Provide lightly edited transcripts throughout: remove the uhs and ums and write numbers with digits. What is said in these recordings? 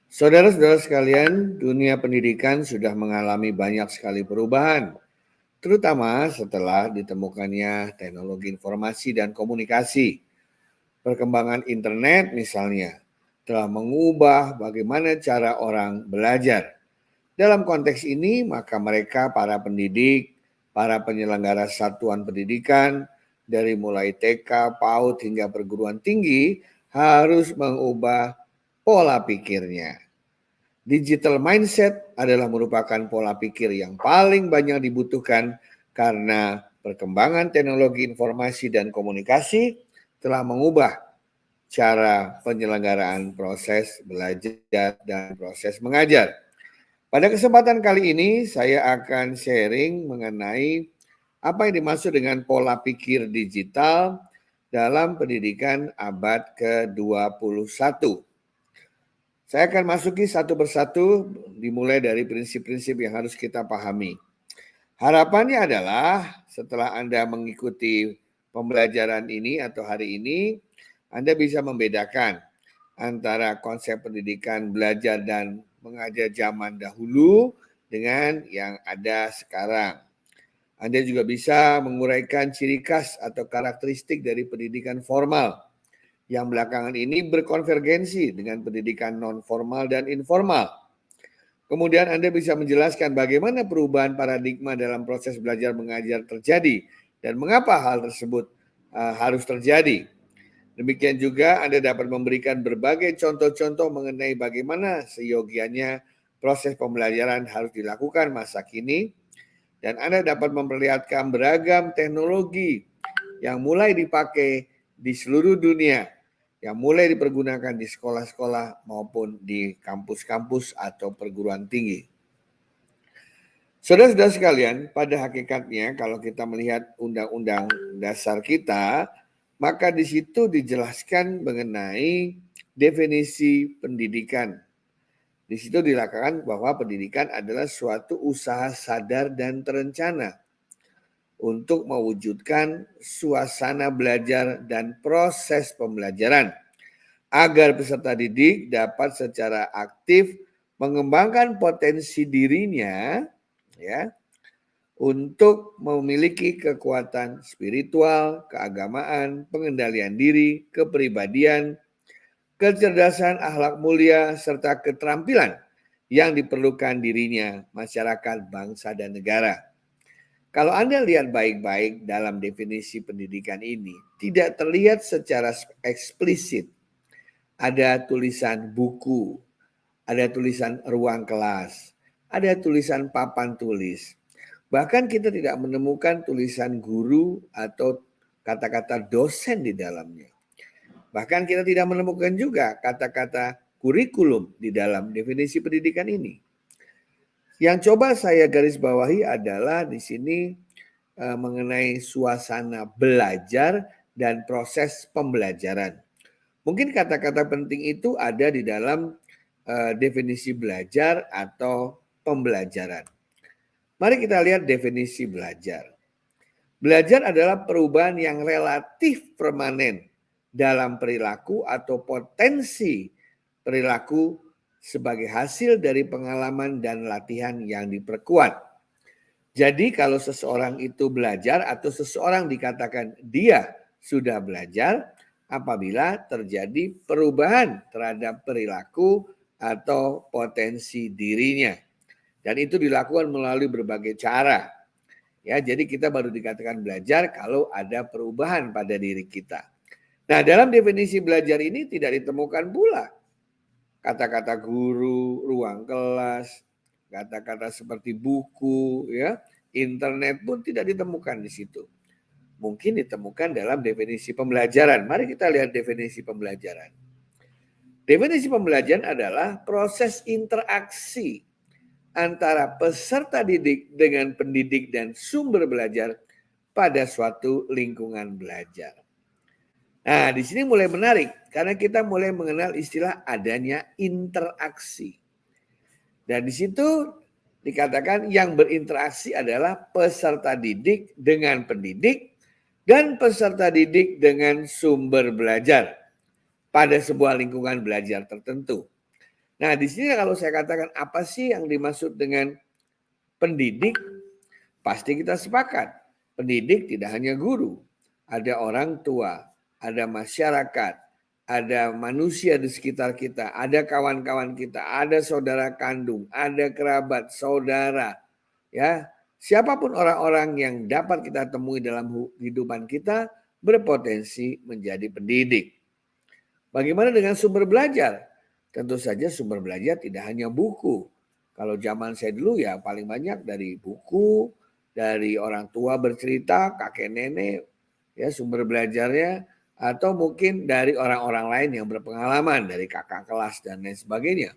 Saudara-saudara sekalian, dunia pendidikan sudah mengalami banyak sekali perubahan, terutama setelah ditemukannya teknologi informasi dan komunikasi. Perkembangan internet misalnya telah mengubah bagaimana cara orang belajar. Dalam konteks ini, maka mereka para pendidik, para penyelenggara satuan pendidikan, dari mulai TK, PAUD hingga perguruan tinggi harus mengubah pola pikirnya. Digital mindset adalah merupakan pola pikir yang paling banyak dibutuhkan karena perkembangan teknologi informasi dan komunikasi telah mengubah cara penyelenggaraan proses belajar dan proses mengajar. Pada kesempatan kali ini saya akan sharing mengenai apa yang dimaksud dengan pola pikir digital dalam pendidikan abad ke-21. Saya akan masuki satu persatu dimulai dari prinsip-prinsip yang harus kita pahami. Harapannya adalah setelah Anda mengikuti pembelajaran ini atau hari ini, Anda bisa membedakan antara konsep pendidikan belajar dan mengajar zaman dahulu dengan yang ada sekarang. Anda juga bisa menguraikan ciri khas atau karakteristik dari pendidikan formal yang belakangan ini berkonvergensi dengan pendidikan non-formal dan informal. Kemudian Anda bisa menjelaskan bagaimana perubahan paradigma dalam proses belajar mengajar terjadi dan mengapa hal tersebut harus terjadi. Demikian juga Anda dapat memberikan berbagai contoh-contoh mengenai bagaimana seyogianya proses pembelajaran harus dilakukan masa kini, dan Anda dapat memperlihatkan beragam teknologi yang mulai dipakai di seluruh dunia, yang mulai dipergunakan di sekolah-sekolah maupun di kampus-kampus atau perguruan tinggi. Saudara-saudara sekalian, pada hakikatnya kalau kita melihat undang-undang dasar kita, maka di situ dijelaskan mengenai definisi pendidikan. Di situ dilakukan bahwa pendidikan adalah suatu usaha sadar dan terencana untuk mewujudkan suasana belajar dan proses pembelajaran agar peserta didik dapat secara aktif mengembangkan potensi dirinya ya untuk memiliki kekuatan spiritual, keagamaan, pengendalian diri, kepribadian, kecerdasan, akhlak mulia serta keterampilan yang diperlukan dirinya, masyarakat, bangsa dan negara. Kalau Anda lihat baik-baik dalam definisi pendidikan ini, tidak terlihat secara eksplisit. Ada tulisan buku, ada tulisan ruang kelas, ada tulisan papan tulis. Bahkan kita tidak menemukan tulisan guru atau kata-kata dosen di dalamnya. Bahkan kita tidak menemukan juga kata-kata kurikulum di dalam definisi pendidikan ini. Yang coba saya garis bawahi adalah di sini mengenai suasana belajar dan proses pembelajaran. Mungkin kata-kata penting itu ada di dalam definisi belajar atau pembelajaran. Mari kita lihat definisi belajar. Belajar adalah perubahan yang relatif permanen dalam perilaku atau potensi perilaku sebagai hasil dari pengalaman dan latihan yang diperkuat. Jadi kalau seseorang itu belajar atau seseorang dikatakan dia sudah belajar apabila terjadi perubahan terhadap perilaku atau potensi dirinya. Dan itu dilakukan melalui berbagai cara. Ya, jadi kita baru dikatakan belajar kalau ada perubahan pada diri kita. Nah, dalam definisi belajar ini tidak ditemukan pula kata-kata guru, ruang kelas, kata-kata seperti buku, ya, internet pun tidak ditemukan di situ. Mungkin ditemukan dalam definisi pembelajaran. Mari kita lihat definisi pembelajaran. Definisi pembelajaran adalah proses interaksi antara peserta didik dengan pendidik dan sumber belajar pada suatu lingkungan belajar. Nah, di sini mulai menarik karena kita mulai mengenal istilah adanya interaksi. Dan di situ dikatakan yang berinteraksi adalah peserta didik dengan pendidik dan peserta didik dengan sumber belajar pada sebuah lingkungan belajar tertentu. Nah, di sini kalau saya katakan apa sih yang dimaksud dengan pendidik? Pasti kita sepakat. Pendidik tidak hanya guru, ada orang tua, ada masyarakat, ada manusia di sekitar kita, ada kawan-kawan kita, ada saudara kandung, ada kerabat, saudara, ya. Siapapun orang-orang yang dapat kita temui dalam kehidupan kita berpotensi menjadi pendidik. Bagaimana dengan sumber belajar? Tentu saja sumber belajar tidak hanya buku. Kalau zaman saya dulu ya paling banyak dari buku, dari orang tua bercerita, kakek nenek, ya sumber belajarnya, atau mungkin dari orang-orang lain yang berpengalaman, dari kakak kelas dan lain sebagainya.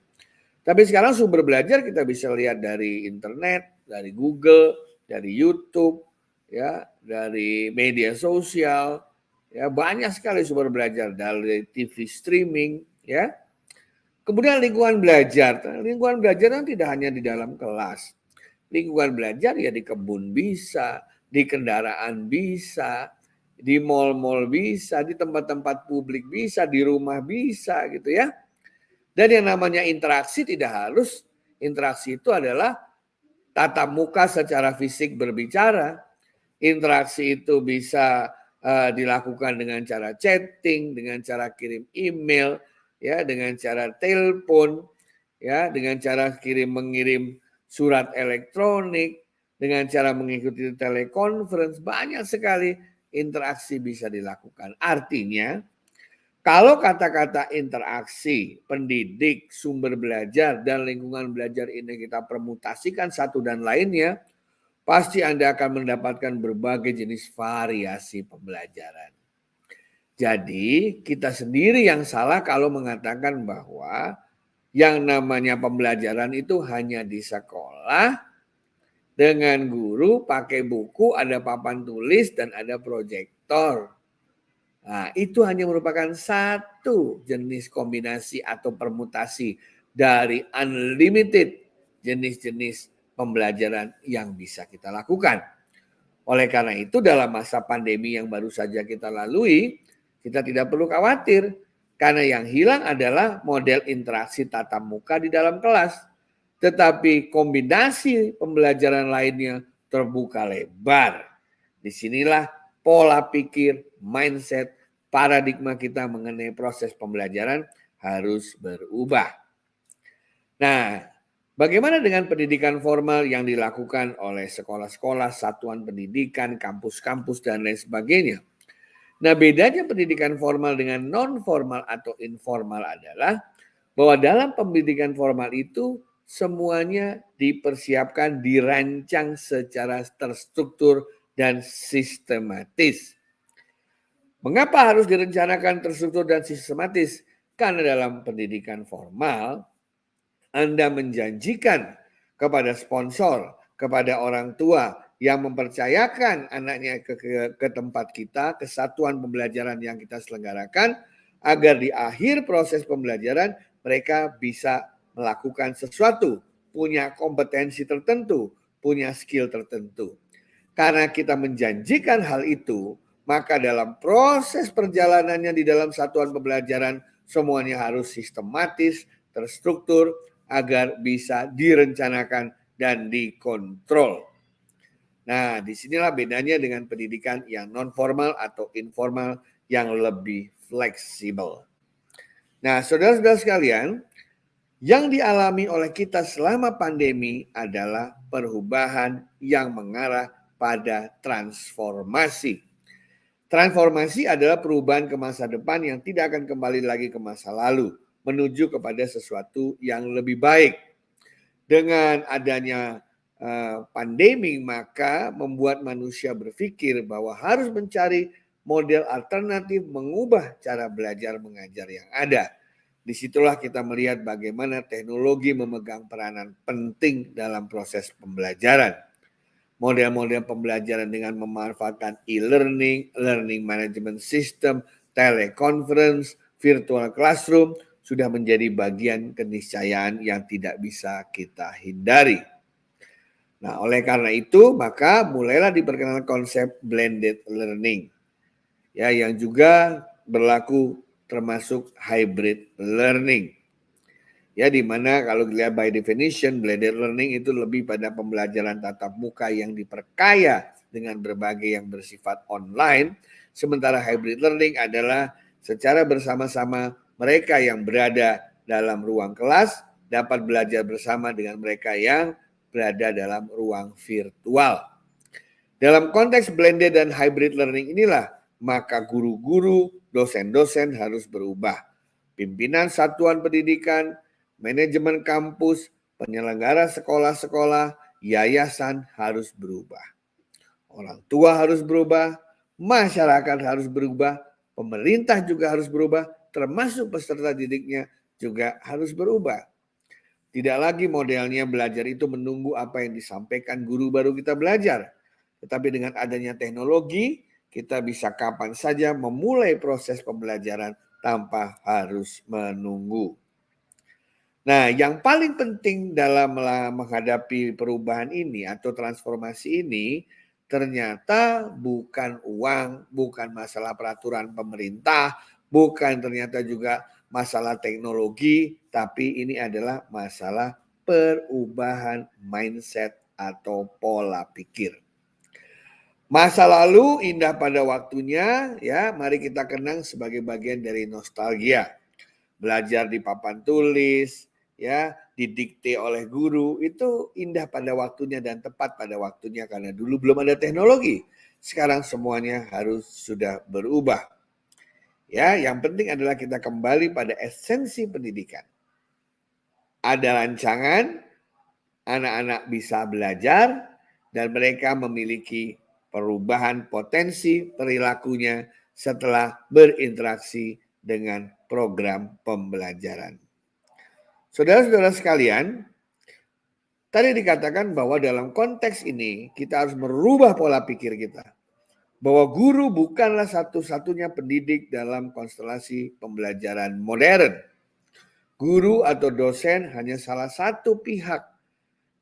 Tapi sekarang sumber belajar kita bisa lihat dari internet, dari Google, dari YouTube, ya, dari media sosial, ya banyak sekali sumber belajar dari TV streaming, ya. Kemudian lingkungan belajar kan tidak hanya di dalam kelas. Lingkungan belajar ya di kebun bisa, di kendaraan bisa, di mal-mal bisa, di tempat-tempat publik bisa, di rumah bisa gitu ya. Dan yang namanya interaksi tidak harus, interaksi itu adalah tatap muka secara fisik berbicara. Interaksi itu bisa dilakukan dengan cara chatting, dengan cara kirim email, ya, dengan cara telepon, ya, dengan cara mengirim surat elektronik, dengan cara mengikuti telekonferensi, banyak sekali interaksi bisa dilakukan. Artinya kalau kata-kata interaksi, pendidik, sumber belajar, dan lingkungan belajar ini kita permutasikan satu dan lainnya, pasti Anda akan mendapatkan berbagai jenis variasi pembelajaran. Jadi kita sendiri yang salah kalau mengatakan bahwa yang namanya pembelajaran itu hanya di sekolah, dengan guru, pakai buku, ada papan tulis, dan ada proyektor. Nah, itu hanya merupakan satu jenis kombinasi atau permutasi dari unlimited jenis-jenis pembelajaran yang bisa kita lakukan. Oleh karena itu dalam masa pandemi yang baru saja kita lalui, kita tidak perlu khawatir karena yang hilang adalah model interaksi tatap muka di dalam kelas. Tetapi kombinasi pembelajaran lainnya terbuka lebar. Disinilah pola pikir, mindset, paradigma kita mengenai proses pembelajaran harus berubah. Nah, bagaimana dengan pendidikan formal yang dilakukan oleh sekolah-sekolah, satuan pendidikan, kampus-kampus, dan lain sebagainya? Nah, bedanya pendidikan formal dengan non-formal atau informal adalah bahwa dalam pendidikan formal itu semuanya dipersiapkan, dirancang secara terstruktur dan sistematis. Mengapa harus direncanakan terstruktur dan sistematis? Karena dalam pendidikan formal, Anda menjanjikan kepada sponsor, kepada orang tua yang mempercayakan anaknya ke tempat kita, kesatuan pembelajaran yang kita selenggarakan, agar di akhir proses pembelajaran mereka bisa melakukan sesuatu, punya kompetensi tertentu, punya skill tertentu. Karena kita menjanjikan hal itu, maka dalam proses perjalanannya di dalam satuan pembelajaran semuanya harus sistematis, terstruktur agar bisa direncanakan dan dikontrol. Nah, disinilah bedanya dengan pendidikan yang non formal atau informal yang lebih fleksibel. Nah, saudara-saudara sekalian, yang dialami oleh kita selama pandemi adalah perubahan yang mengarah pada transformasi. Transformasi adalah perubahan ke masa depan yang tidak akan kembali lagi ke masa lalu, menuju kepada sesuatu yang lebih baik. Dengan adanya pandemi, maka membuat manusia berpikir bahwa harus mencari model alternatif mengubah cara belajar mengajar yang ada. Disitulah kita melihat bagaimana teknologi memegang peranan penting dalam proses pembelajaran. Model-model pembelajaran dengan memanfaatkan e-learning, learning management system, teleconference, virtual classroom sudah menjadi bagian keniscayaan yang tidak bisa kita hindari. Nah, oleh karena itu maka mulailah diperkenalkan konsep blended learning, ya, yang juga berlaku termasuk hybrid learning. Ya, di mana kalau dilihat by definition blended learning itu lebih pada pembelajaran tatap muka yang diperkaya dengan berbagai yang bersifat online, sementara hybrid learning adalah secara bersama-sama mereka yang berada dalam ruang kelas dapat belajar bersama dengan mereka yang berada dalam ruang virtual. Dalam konteks blended dan hybrid learning inilah maka guru-guru, dosen-dosen harus berubah. Pimpinan satuan pendidikan, manajemen kampus, penyelenggara sekolah-sekolah, yayasan harus berubah. Orang tua harus berubah, masyarakat harus berubah, pemerintah juga harus berubah, termasuk peserta didiknya juga harus berubah. Tidak lagi modelnya belajar itu menunggu apa yang disampaikan guru baru kita belajar. Tetapi dengan adanya teknologi, kita bisa kapan saja memulai proses pembelajaran tanpa harus menunggu. Nah, yang paling penting dalam menghadapi perubahan ini atau transformasi ini, ternyata bukan uang, bukan masalah peraturan pemerintah, bukan ternyata juga masalah teknologi, tapi ini adalah masalah perubahan mindset atau pola pikir. Masa lalu indah pada waktunya, ya, mari kita kenang sebagai bagian dari nostalgia. Belajar di papan tulis, ya, didikte oleh guru, itu indah pada waktunya dan tepat pada waktunya karena dulu belum ada teknologi. Sekarang semuanya harus sudah berubah. Ya, yang penting adalah kita kembali pada esensi pendidikan. Ada rancangan, anak-anak bisa belajar dan mereka memiliki perubahan potensi perilakunya setelah berinteraksi dengan program pembelajaran. Saudara-saudara sekalian, tadi dikatakan bahwa dalam konteks ini kita harus merubah pola pikir kita. Bahwa guru bukanlah satu-satunya pendidik dalam konstelasi pembelajaran modern. Guru atau dosen hanya salah satu pihak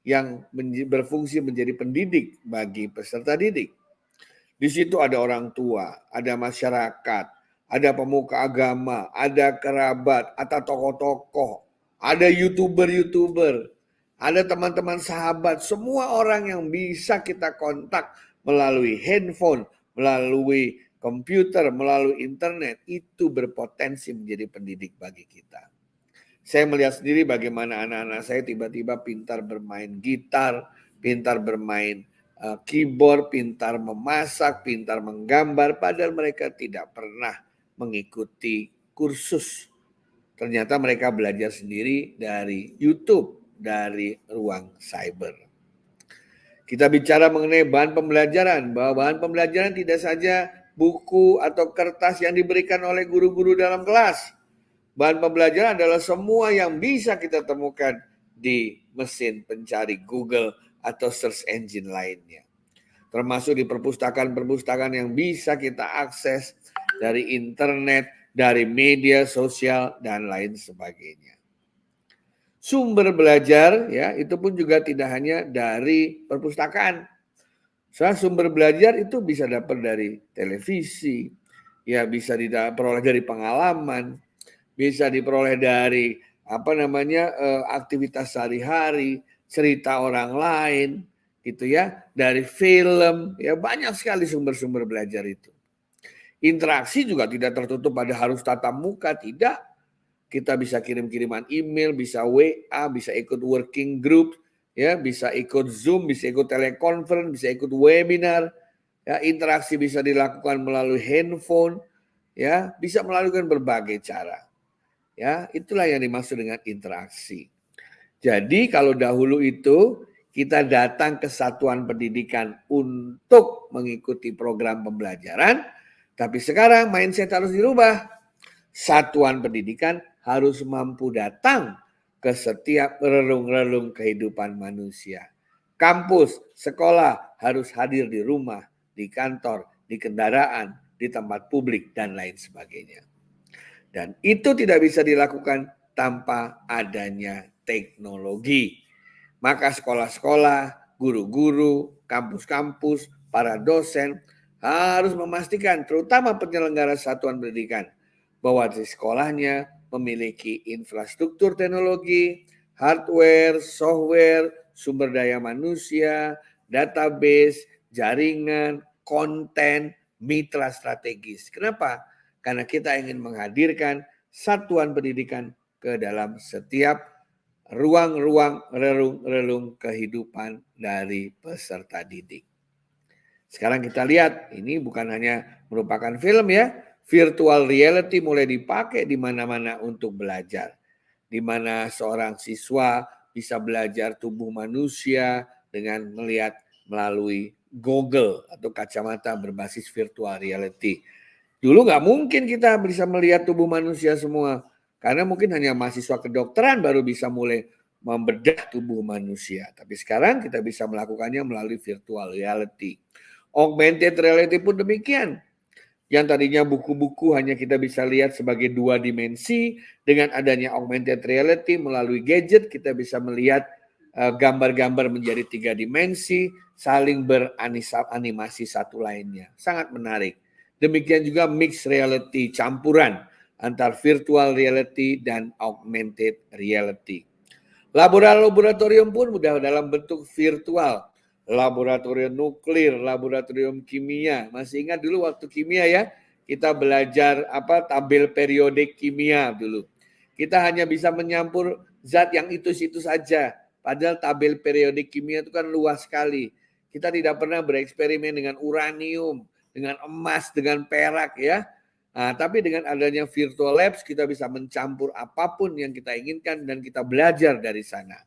yang berfungsi menjadi pendidik bagi peserta didik. Di situ ada orang tua, ada masyarakat, ada pemuka agama, ada kerabat, ada tokoh-tokoh, ada YouTuber, ada teman-teman sahabat, semua orang yang bisa kita kontak melalui handphone, melalui komputer, melalui internet, itu berpotensi menjadi pendidik bagi kita. Saya melihat sendiri bagaimana anak-anak saya tiba-tiba pintar bermain gitar, pintar bermain keyboard, pintar memasak, pintar menggambar, padahal mereka tidak pernah mengikuti kursus. Ternyata mereka belajar sendiri dari YouTube, dari ruang cyber. Kita bicara mengenai bahan pembelajaran, bahwa bahan pembelajaran tidak saja buku atau kertas yang diberikan oleh guru-guru dalam kelas. Bahan pembelajaran adalah semua yang bisa kita temukan di mesin pencari Google atau search engine lainnya. Termasuk di perpustakaan-perpustakaan yang bisa kita akses dari internet, dari media sosial, dan lain sebagainya. Sumber belajar ya itu pun juga tidak hanya dari perpustakaan. Sumber belajar itu bisa dapat dari televisi, ya bisa diperoleh dari pengalaman, bisa diperoleh dari aktivitas sehari-hari, cerita orang lain, gitu ya, dari film, ya banyak sekali sumber-sumber belajar itu. Interaksi juga tidak tertutup pada harus tatap muka, tidak. Kita bisa kirim-kiriman email, bisa WA, bisa ikut working group, ya, bisa ikut Zoom, bisa ikut telekonferensi, bisa ikut webinar. Ya, interaksi bisa dilakukan melalui handphone, ya, bisa melakukan berbagai cara. Ya, itulah yang dimaksud dengan interaksi. Jadi kalau dahulu itu kita datang ke satuan pendidikan untuk mengikuti program pembelajaran, tapi sekarang mindset harus dirubah. Satuan pendidikan harus mampu datang ke setiap relung-relung kehidupan manusia. Kampus, sekolah harus hadir di rumah, di kantor, di kendaraan, di tempat publik, dan lain sebagainya. Dan itu tidak bisa dilakukan tanpa adanya teknologi. Maka sekolah-sekolah, guru-guru, kampus-kampus, para dosen harus memastikan, terutama penyelenggara satuan pendidikan, bahwa di sekolahnya memiliki infrastruktur teknologi, hardware, software, sumber daya manusia, database, jaringan, konten, mitra strategis. Kenapa? Karena kita ingin menghadirkan satuan pendidikan ke dalam setiap ruang-ruang relung-relung kehidupan dari peserta didik. Sekarang kita lihat, ini bukan hanya merupakan film ya, virtual reality mulai dipakai di mana-mana untuk belajar. Di mana seorang siswa bisa belajar tubuh manusia dengan melihat melalui Google atau kacamata berbasis virtual reality. Dulu nggak mungkin kita bisa melihat tubuh manusia semua. Karena mungkin hanya mahasiswa kedokteran baru bisa mulai membedah tubuh manusia. Tapi sekarang kita bisa melakukannya melalui virtual reality. Augmented reality pun demikian. Yang tadinya buku-buku hanya kita bisa lihat sebagai 2 dimensi, dengan adanya augmented reality melalui gadget kita bisa melihat gambar-gambar menjadi 3 dimensi, saling beranimasi satu lainnya. Sangat menarik. Demikian juga mixed reality, campuran antara virtual reality dan augmented reality. Laboratorium pun sudah dalam bentuk virtual. Laboratorium nuklir, laboratorium kimia. Masih ingat dulu waktu kimia ya? Kita belajar tabel periodik kimia dulu. Kita hanya bisa menyampur zat yang itu saja. Padahal tabel periodik kimia itu kan luas sekali. Kita tidak pernah bereksperimen dengan uranium, dengan emas, dengan perak ya. Nah, tapi dengan adanya virtual labs kita bisa mencampur apapun yang kita inginkan dan kita belajar dari sana.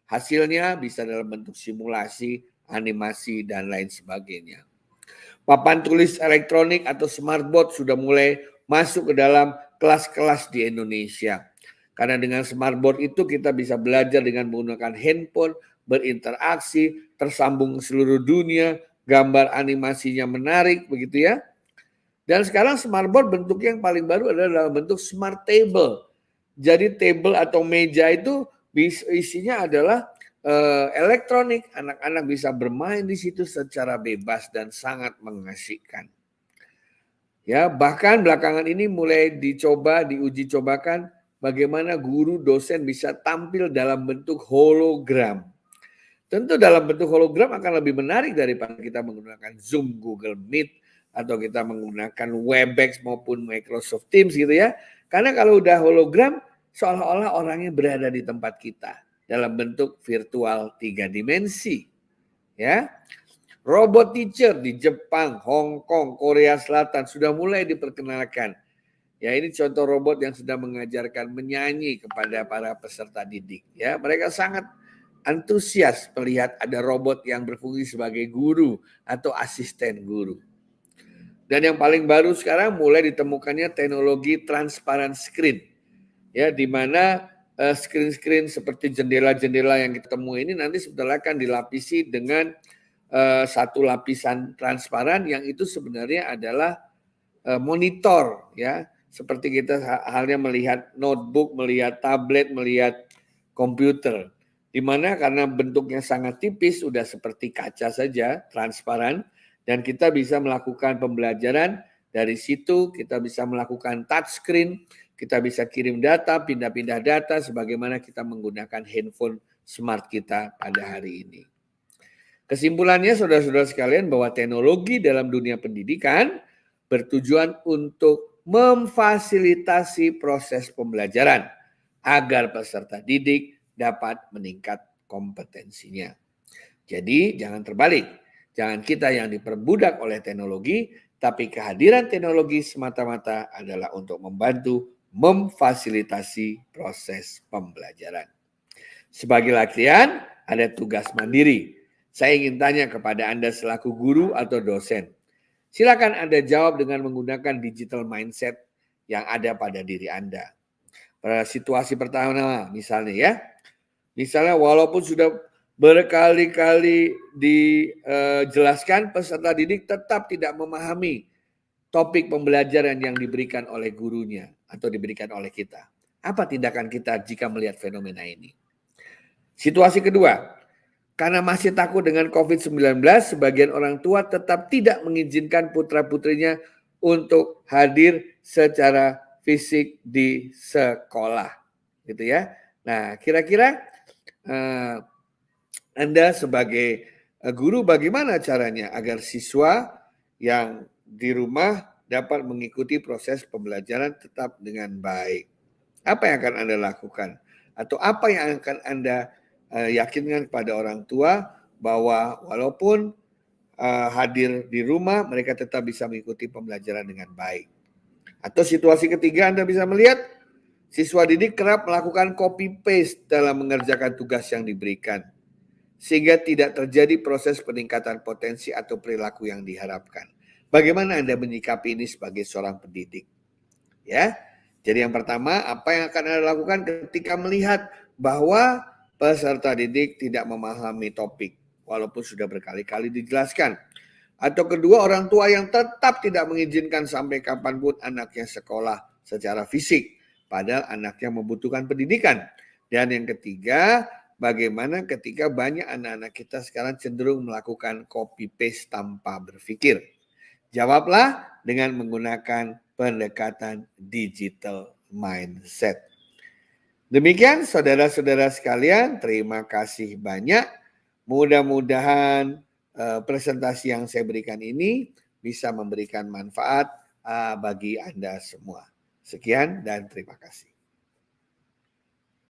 Hasilnya bisa dalam bentuk simulasi, animasi, dan lain sebagainya. Papan tulis elektronik atau smartboard sudah mulai masuk ke dalam kelas-kelas di Indonesia. Karena dengan smartboard itu kita bisa belajar dengan menggunakan handphone, berinteraksi, tersambung ke seluruh dunia, gambar animasinya menarik, begitu ya. Dan sekarang smartboard bentuknya yang paling baru adalah dalam bentuk smart table. Jadi table atau meja itu isinya adalah elektronik. Anak-anak bisa bermain di situ secara bebas dan sangat mengasihkan. Ya, bahkan belakangan ini mulai diuji cobakan bagaimana guru dosen bisa tampil dalam bentuk hologram. Tentu dalam bentuk hologram akan lebih menarik daripada kita menggunakan Zoom, Google Meet, atau kita menggunakan Webex maupun Microsoft Teams gitu ya. Karena kalau udah hologram, seolah-olah orangnya berada di tempat kita dalam bentuk virtual 3 dimensi. Ya. Robot teacher di Jepang, Hong Kong, Korea Selatan sudah mulai diperkenalkan. Ya, ini contoh robot yang sedang mengajarkan menyanyi kepada para peserta didik. Ya, mereka sangat antusias melihat ada robot yang berfungsi sebagai guru atau asisten guru. Dan yang paling baru sekarang mulai ditemukannya teknologi transparent screen. Ya, di mana screen-screen seperti jendela-jendela yang kita temui ini nanti sebetulnya akan dilapisi dengan satu lapisan transparan yang itu sebenarnya adalah monitor ya, seperti kita halnya melihat notebook, melihat tablet, melihat komputer. Di mana karena bentuknya sangat tipis, sudah seperti kaca saja, transparan, dan kita bisa melakukan pembelajaran dari situ, kita bisa melakukan touchscreen, kita bisa kirim data, pindah-pindah data, sebagaimana kita menggunakan handphone smart kita pada hari ini. Kesimpulannya saudara-saudara sekalian bahwa teknologi dalam dunia pendidikan bertujuan untuk memfasilitasi proses pembelajaran agar peserta didik dapat meningkat kompetensinya. Jadi jangan terbalik, jangan kita yang diperbudak oleh teknologi, tapi kehadiran teknologi semata-mata adalah untuk membantu memfasilitasi proses pembelajaran. Sebagai latihan ada tugas mandiri. Saya ingin tanya kepada Anda selaku guru atau dosen. Silakan Anda jawab dengan menggunakan digital mindset yang ada pada diri Anda. Pada situasi pertama misalnya ya. Misalnya walaupun sudah berkali-kali dijelaskan, peserta didik tetap tidak memahami topik pembelajaran yang diberikan oleh gurunya atau diberikan oleh kita. Apa tindakan kita jika melihat fenomena ini? Situasi kedua. Karena masih takut dengan COVID-19, sebagian orang tua tetap tidak mengizinkan putra-putrinya untuk hadir secara fisik di sekolah, gitu ya. Nah, kira-kira Anda sebagai guru bagaimana caranya agar siswa yang di rumah dapat mengikuti proses pembelajaran tetap dengan baik? Apa yang akan Anda lakukan? Atau apa yang akan Anda yakinkan kepada orang tua bahwa walaupun hadir di rumah, mereka tetap bisa mengikuti pembelajaran dengan baik. Atau situasi ketiga, Anda bisa melihat siswa didik kerap melakukan copy paste dalam mengerjakan tugas yang diberikan, sehingga tidak terjadi proses peningkatan potensi atau perilaku yang diharapkan. Bagaimana Anda menyikapi ini sebagai seorang pendidik? Ya, jadi yang pertama, apa yang akan Anda lakukan ketika melihat bahwa peserta didik tidak memahami topik, walaupun sudah berkali-kali dijelaskan. Atau kedua, orang tua yang tetap tidak mengizinkan sampai kapanpun anaknya sekolah secara fisik, padahal anaknya membutuhkan pendidikan. Dan yang ketiga, bagaimana ketika banyak anak-anak kita sekarang cenderung melakukan copy paste tanpa berpikir. Jawablah dengan menggunakan pendekatan digital mindset. Demikian saudara-saudara sekalian, terima kasih banyak. Mudah-mudahan presentasi yang saya berikan ini bisa memberikan manfaat bagi Anda semua. Sekian dan terima kasih.